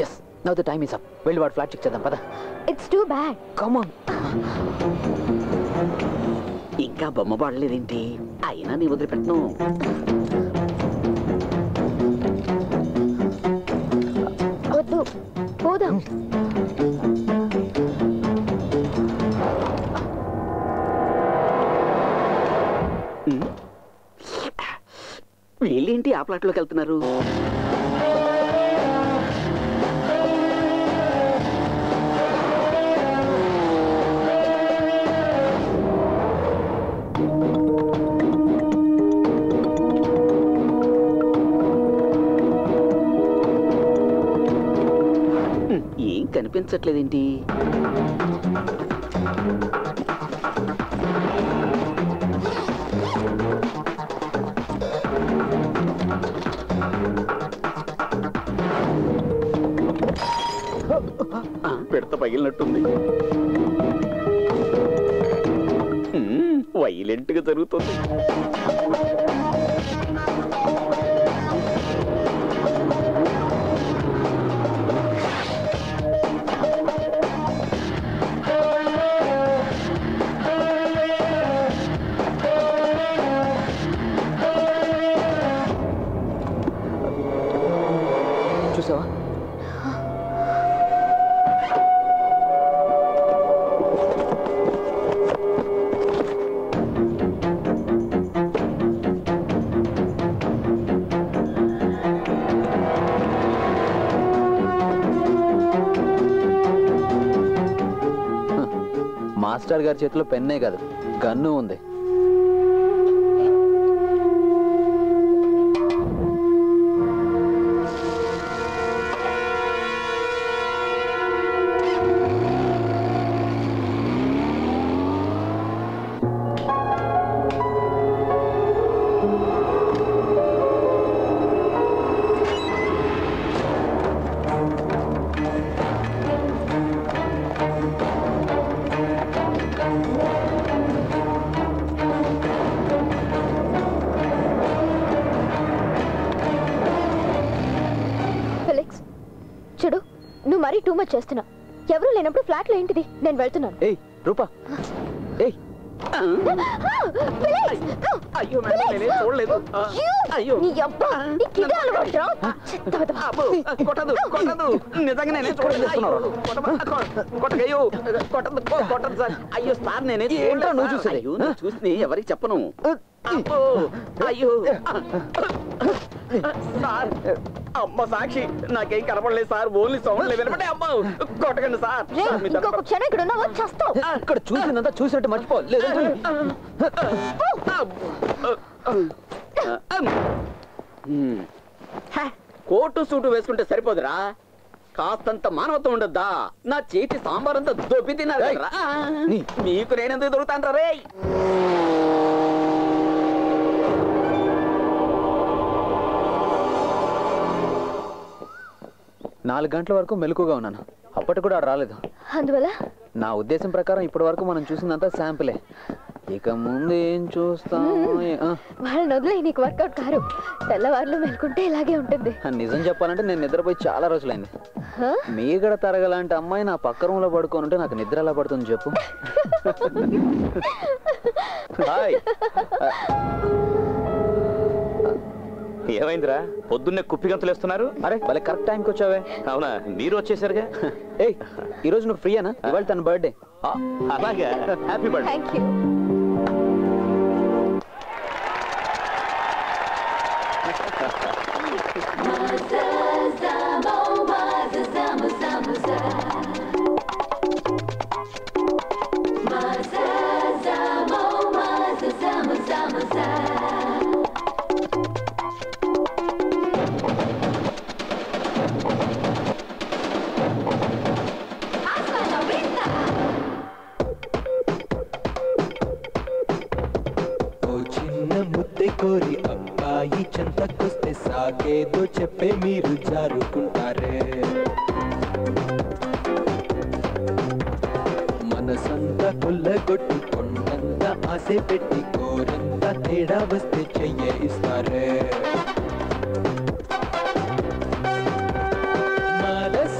yes now the time is up వెళ్ళి వాడు flat check చేద్దాం పద it's too bad come on ఇంకా బొమ్మ పడలేదేంటి అయినా నీ వదిలిపెట్టను వద్దు పోదాం వీళ్ళేంటి ఆ ప్లాట్లోకి వెళ్తున్నారు ఏం కనిపించట్లేదేంటి పెడత పగిలినట్టుంది వైలెంట్ గా జరుగుతుంది చూసావా మాస్టర్ గారి చేతిలో పెన్నే కాదు గన్ను ఉంది చూడు నువ్వు మరీ టూ మచ్ చేస్తున్నావు ఎవరు లేనప్పుడు ఫ్లాట్ లో ఏంటిది నేను వెళ్తున్నాను ఏయ్ రూపా ఏయ్ అయ్యో మేడం నేనే చూడలేదు అయ్యో నీ అబ్బా నీ కిడ అలవాట్రా కొట్టదు కొట్టదు నిజంగా నేనే చూడలేదు కొట్టగయ్యో కొట్టదు కొట్టదు సార్ అయ్యో సార్ నేనే ఏంటో నువ్వు చూసి అయ్యో నువ్వు చూసి ఎవరికి చెప్పను అయ్యో సార్ అమ్మ సాక్షి నాకేం కనపడలేదు సార్ ఓన్లీ సౌండ్ వినపడే అమ్మ కొట్టకండి సార్ ఇంకొక క్షణం ఇక్కడ ఉన్నావా చేస్తావు ఇక్కడ చూసినంత చూసినట్టు మర్చిపోలేదు కోటు సూటు వేసుకుంటే సరిపోదురా కాస్తంత మానవత్వం ఉండద్దా నా చేతి సాంబార్ అంతా దొబ్బి తిన్నారు మీకు నేనెందుకు దొరుకుతాను రే 4 గంటల వరకు మెలకుగా ఉన్నాను అప్పటి కూడా రాలేదు అందువల్ల నా ఉద్దేశం ప్రకారం ఇప్పటి వరకు మనం చూసినంత శాంపులే ఇక ముందు ఏం చూస్తాం వాళ్ళని వదిలే నీకు వర్కౌట్ కారు తెల్లవారులు మెలుకుంటే ఇలాగే ఉంటుంది నిజం చెప్పాలంటే నేను నిద్రపోయి చాలా రోజులైంది మీగడ తరగలాంటి అమ్మాయి నా పక్క రూమ్ లో పడుకొని ఉంటే నాకు నిద్ర ఎలా పడుతుంది చెప్పు హాయ్ ఏమైందిరా పొద్దున్నే కుప్పిగంతులు వేస్తున్నారు అరే భలే కరెక్ట్ టైంకి వచ్చావే అవునా మీరు వచ్చేసరిగా ఏయ్ ఈరోజు నువ్వు ఫ్రీయేనా ఇవాళ తన బర్త్డే అలాగే హ్యాపీ బర్త్డే థ్యాంక్ యూ కోరి అబ్బాయి చెంతకొస్తే సాగేదో చెప్పే మీరు జారుకుంటారే మనసంతా కొల్లగొట్టి కొండంత ఆశ పెట్టి కోరంత తేడా వస్తే చెయ్య ఇస్తారే మనస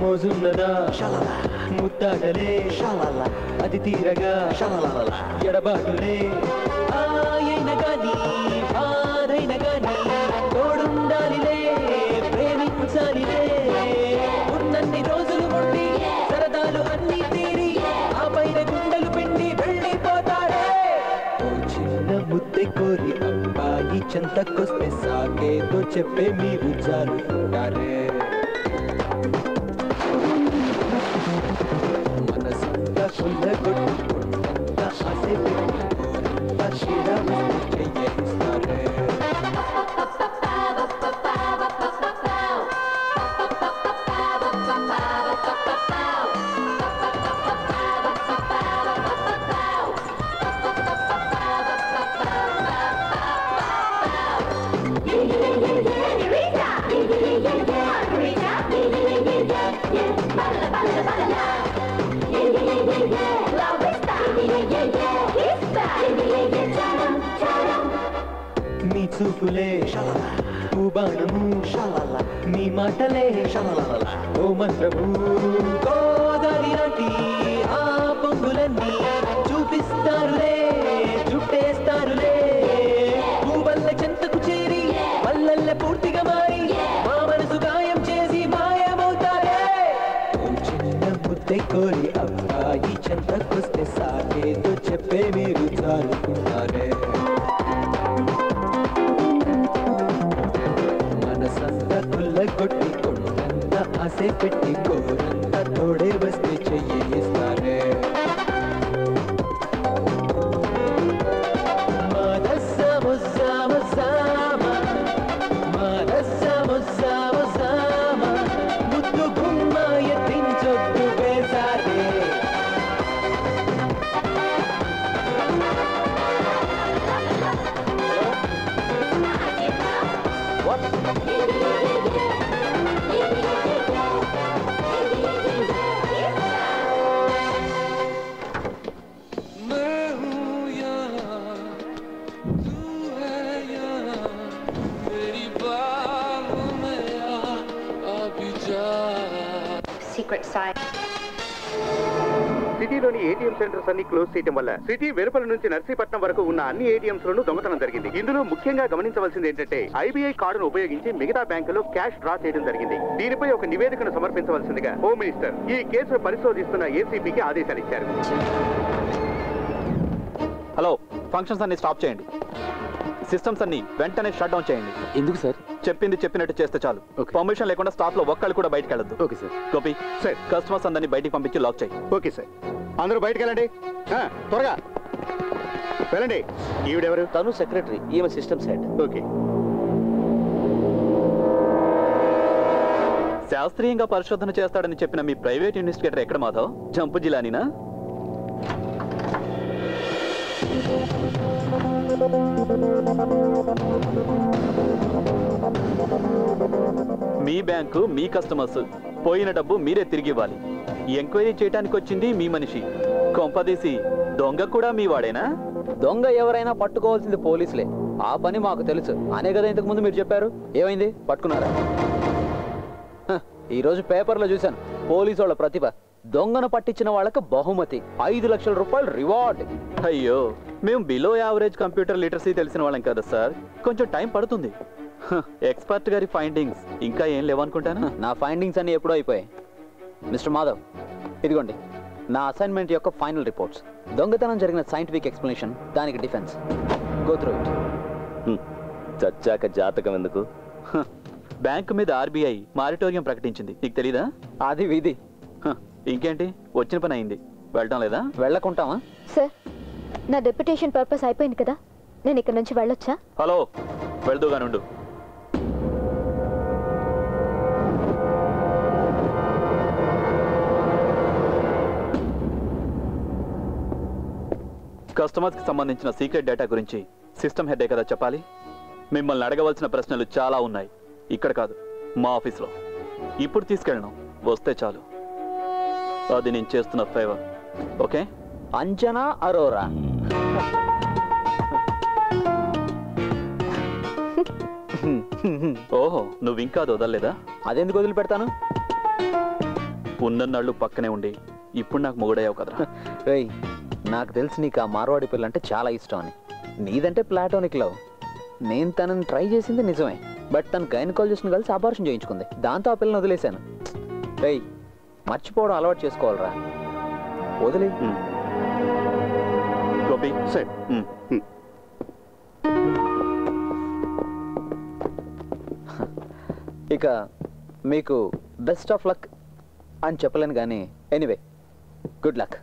మోజున్నదా ముద్దాడలే అది తీరగా ఎడబాటులే అయిన గాని బాధైన గాని తోడుండాలిలే ప్రేమించాలిలే ఉన్నన్ని రోజులు ఉండి సరదాలు అన్ని తీరి ఆ పైన గుండెలు పిండి వెళ్ళిపోతాడే చిన్న ముద్దె కోరి అబ్బాయి చెంతకొస్తే సాకేదో చెప్పే మీరు జారుకుంటారే కొల్లగొట్టుకుంటంత ఆసే పెట్టుకోరంత శిరవస్తు చెయ్యిస్తారే మీ చూపులే బాణము మీ మాటలే ఓ మంత్రము గోదారి లాంటి ఆ పొంగులన్నీ చూపిస్తారులే చుట్టేస్తారులే పూవల్ల చెంతకు చేరి వల్లల్ల పూర్తిగా మారి మా మనసు గాయం చేసి మాయమవుతారే చిన్న ముద్దె కోరి అబ్బాయి చెంతకొస్తే సాగేదో చెప్పే మీరు చాలుకున్నారే కొట్టుకుంటంత ఆసే పెట్టి కోరంత తోడే వస్తే చెయ్యిస్తారే ముద్దు గుమ్మ ఎత్తించొద్దు వేసారే సిటీలోని ఏటీఎం సెంటర్స్ అన్ని క్లోజ్ చేయడం వల్ల సిటీ వెలుపల నుంచి నర్సీపట్నం వరకు ఉన్న అన్ని ఏటీఎంస్ లోనూ దొంగతనం జరిగింది. ఇందులో ముఖ్యంగా గమనించవలసింది ఏంటంటే ఐబీఐ కార్డును ఉపయోగించి మిగతా బ్యాంకులో క్యాష్ డ్రా చేయడం జరిగింది. దీనిపై ఒక నివేదికను సమర్పించవలసిందిగా హోమ్ మినిస్టర్ ఈ కేసును పరిశోధిస్తున్న ఏసీపీకి ఆదేశాలు ఇచ్చారు. హలో, ఫంక్షన్స్ అన్ని స్టాప్ చేయండి. సిస్టమ్స్ అన్ని వెంటనే షట్ డౌన్ చేయండి. ఎందుకు సార్? చెప్పింది చెప్పినట్టు చేస్తే చాలు. పర్మిషన్ లేకుండా స్టాఫ్ లో ఒక్కళ్ళు కూడా బయటకు వెళ్ళొద్దు. Okay sir. Gopi sir, customers అందరినీ బయటికి పంపించి లాక్ చేయి. Okay sir. అందరూ బయటకు వెళ్ళండి, త్వరగా వెళ్ళండి. ఈవిడెవరు? తను సెక్రటరీ, ఈమె సిస్టమ్స్ హెడ్. ఓకే. శాస్త్రీయంగా పరిశోధన చేస్తాడని చెప్పిన మీ ప్రైవేట్ ఇన్వెస్టిగేటర్ ఎక్కడ మాధవ్? జంపు జిలానీనా? మీ బ్యాంకు మీ కస్టమర్స్, పోయిన డబ్బు మీరే తిరిగి ఇవ్వాలి. ఎంక్వైరీ చేయడానికి వచ్చింది మీ మనిషి. కొంపదీసి దొంగ కూడా మీ వాడేనా? దొంగ ఎవరైనా పట్టుకోవాల్సింది పోలీసులే. ఆ పని మాకు తెలుసు అనే కదా ఇంతకు ముందు మీరు చెప్పారు. ఏమైంది, పట్టుకున్నారా? ఈ రోజు పేపర్లో చూశాను, పోలీసు వాళ్ళ ప్రతిభ. దొంగను పట్టించిన వాళ్ళకి బహుమతి 5 లక్షల రూపాయలు రివార్డ్. అయ్యో, మేము బిలో యావరేజ్ కంప్యూటర్ లిటరసీ తెలిసిన వాళ్ళం కదా సార్, కొంచెం టైం పడుతుంది. ఎక్స్పర్ట్ గారి ఫైండింగ్స్ ఇంకా ఏం లేవనుకుంటానా? నా ఫైండింగ్స్ అన్ని ఎప్పుడో అయిపోయాయి. మిస్టర్ మాధవ్, ఇదిగోండి నా అసైన్మెంట్ యొక్క ఫైనల్ రిపోర్ట్స్. దొంగతనం జరిగిన సైంటిఫిక్ ఎక్స్ప్లెనేషన్, దానికి డిఫెన్స్. Go through it. చచ్చాక జాతకం ఎందుకు? బ్యాంకు మీద ఆర్బీఐ మారిటోరియం ప్రకటించింది, నీకు తెలీదా? అది విధి. ఇంకేంటి, వచ్చిన పని అయింది, వెళ్ళటం లేదా? వెళ్ళకుంటావా? సార్, నా డెప్యుటేషన్ పర్పస్ అయిపోయింది కదా, నేను ఇక్కడ నుంచి వెళ్ళొచ్చా? హలో, వెళ్తూగానుండు. కస్టమర్స్కి సంబంధించిన సీక్రెట్ డేటా గురించి సిస్టమ్ హెడ్డే కదా చెప్పాలి. మిమ్మల్ని అడగవలసిన ప్రశ్నలు చాలా ఉన్నాయి. ఇక్కడ కాదు, మా ఆఫీస్లో. ఇప్పుడు తీసుకెళ్ళను, వస్తే చాలు. అది నేను చేస్తున్న ఫేవర్. ఓకే? అంజనా అరోరా. ఓహో, నువ్వు ఇంకా అది వదలలేదా? అదెందుకు వదిలిపెడతాను? ఉన్నన్నాళ్ళు పక్కనే ఉండి ఇప్పుడు నాకు మొగుడయ్యావు కదరా. రేయ్, నాకు తెలిసి నీకు ఆ మార్వాడి పిల్ల అంటే చాలా ఇష్టం అని. నీదంటే ప్లాటోనిక్ లవ్. నేను తనని ట్రై చేసింది నిజమే, బట్ తను గైనకాలజిస్ట్ని కలిసి ఆపరేషన్ చేయించుకుంది. దాంతో ఆ పిల్లని వదిలేశాను. రేయ్, మర్చిపోవడం అలవాటు చేసుకోవాలరా. వదిలే. గోపి, సార్. ఇక మీకు బెస్ట్ ఆఫ్ లక్ అని చెప్పలేను కానీ ఎనీవే గుడ్ లక్.